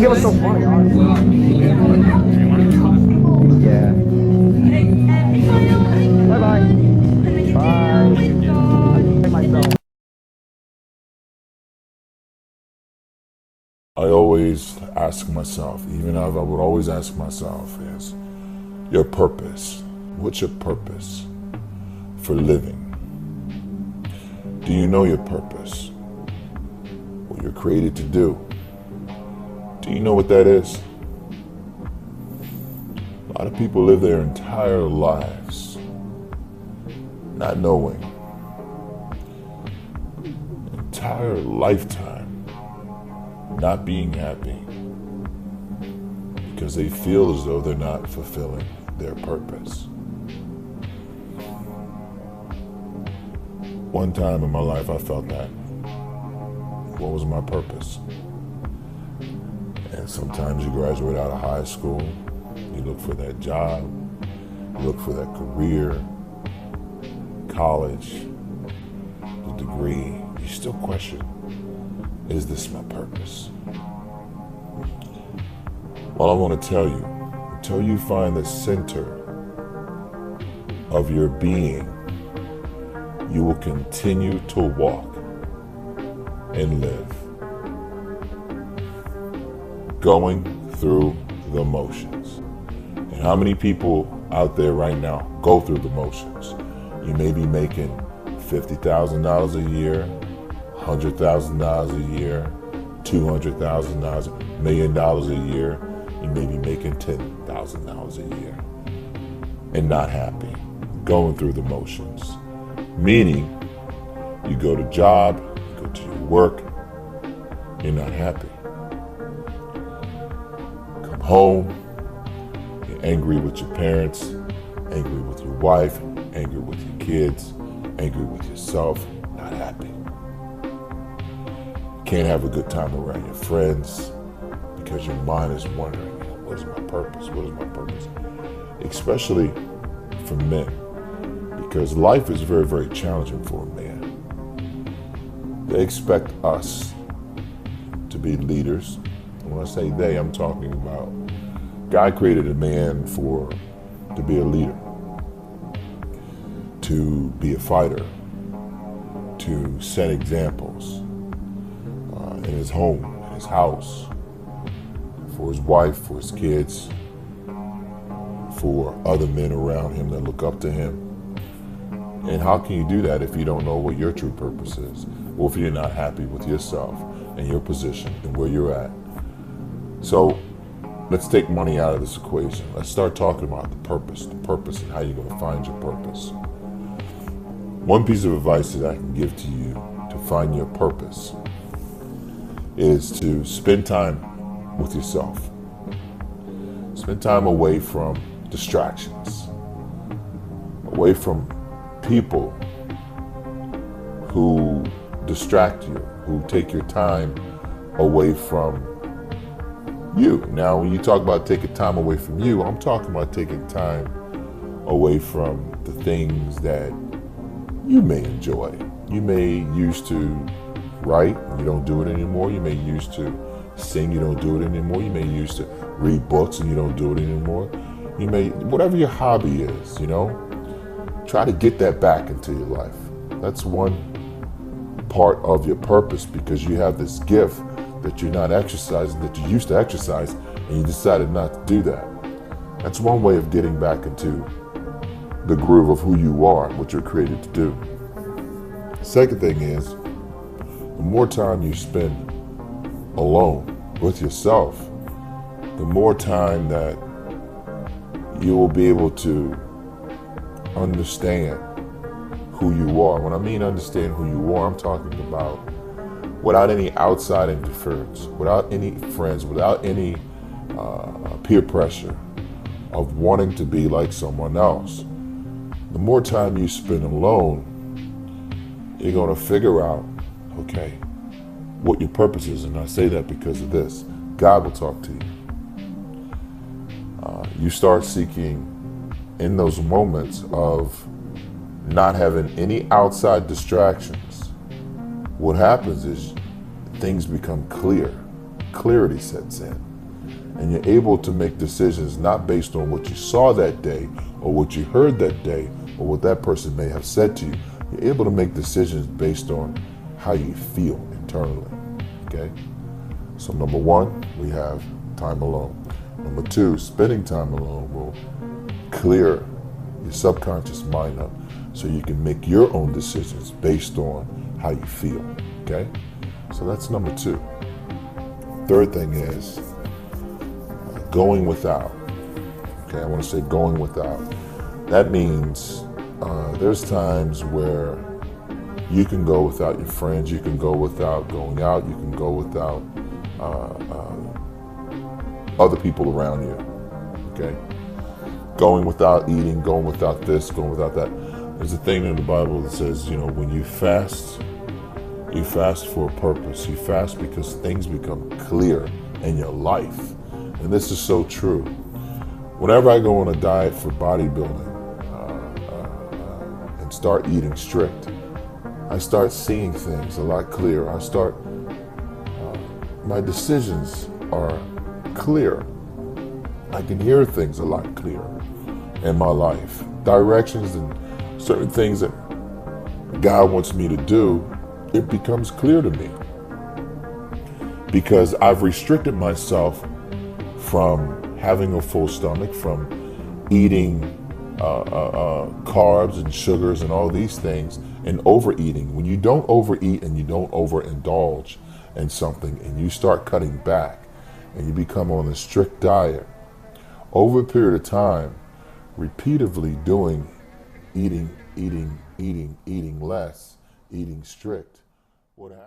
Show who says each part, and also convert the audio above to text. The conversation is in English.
Speaker 1: idea what's so funny, honestly. Yeah. Bye-bye. Bye. I myself.
Speaker 2: I always ask myself, even I would always ask myself, is your purpose. What's your purpose for living? Do you know your purpose? What you're created to do? Do you know what that is? A lot of people live their entire lives not knowing. Entire lifetime not being happy because they feel as though they're not fulfilling their purpose. One time in my life I felt that. What was my purpose? And sometimes you graduate out of high school, you look for that job, you look for that career, college, the degree, you still question, is this my purpose? Well, I want to tell you, until you find the center of your being, you will continue to walk and live, going through the motions. And how many people out there right now go through the motions? You may be making $50,000 a year, $100,000 a year, $200,000, $1 million a year. You may be making $10,000 a year and not happy, going through the motions. Meaning, you go to job, you go to your work, you're not happy. Come home, you're angry with your parents, angry with your wife, angry with your kids, angry with yourself, not happy. Can't have a good time around your friends because your mind is wondering, what is my purpose? What is my purpose? Especially for men, because life is very, very challenging for a man. They expect us to be leaders. And when I say they, I'm talking about God created a man to be a leader, to be a fighter, to set examples in his home, in his house, for his wife, for his kids, for other men around him that look up to him. And how can you do that if you don't know what your true purpose is? Or if you're not happy with yourself and your position and where you're at? So let's take money out of this equation. Let's start talking about the purpose and how you're going to find your purpose. One piece of advice that I can give to you to find your purpose is to spend time with yourself. Spend time away from distractions, away from people who distract you, who take your time away from you. Now, when you talk about taking time away from you, I'm talking about taking time away from the things that you may enjoy. You may used to write, and you don't do it anymore. You may used to sing, you don't do it anymore. You may used to read books and you don't do it anymore. You may, whatever your hobby is, try to get that back into your life. That's one part of your purpose, because you have this gift that you're not exercising, that you used to exercise, and you decided not to do that. That's one way of getting back into the groove of who you are, what you're created to do. Second thing is, the more time you spend alone with yourself, the more time that you will be able to understand who you are. When I mean understand who you are, I'm talking about without any outside interference, without any friends, without any peer pressure of wanting to be like someone else. The more time you spend alone, you're going to figure out, okay, what your purpose is. And I say that because of this. God will talk to you. You start seeking in those moments of not having any outside distractions. What happens is things become clear. Clarity sets in. And you're able to make decisions not based on what you saw that day or what you heard that day or what that person may have said to you. You're able to make decisions based on how you feel internally. Okay? So number one, we have time alone. Number two, spending time alone will clear your subconscious mind up so you can make your own decisions based on how you feel. Okay? So that's number two. Third thing is going without. Okay, I want to say going without. That means there's times where you can go without your friends, you can go without going out, you can go without other people around you. Okay, going without eating, going without this, going without that. There's a thing in the Bible that says, when you fast for a purpose. You fast because things become clear in your life. And this is so true. Whenever I go on a diet for bodybuilding and start eating strict, I start seeing things a lot clearer. My decisions are clear. I can hear things a lot clearer in my life. Directions and certain things that God wants me to do, it becomes clear to me. Because I've restricted myself from having a full stomach, from eating carbs and sugars and all these things, and overeating. When you don't overeat and you don't overindulge in something and you start cutting back and you become on a strict diet, over a period of time, repeatedly eating less, eating strict, what happens?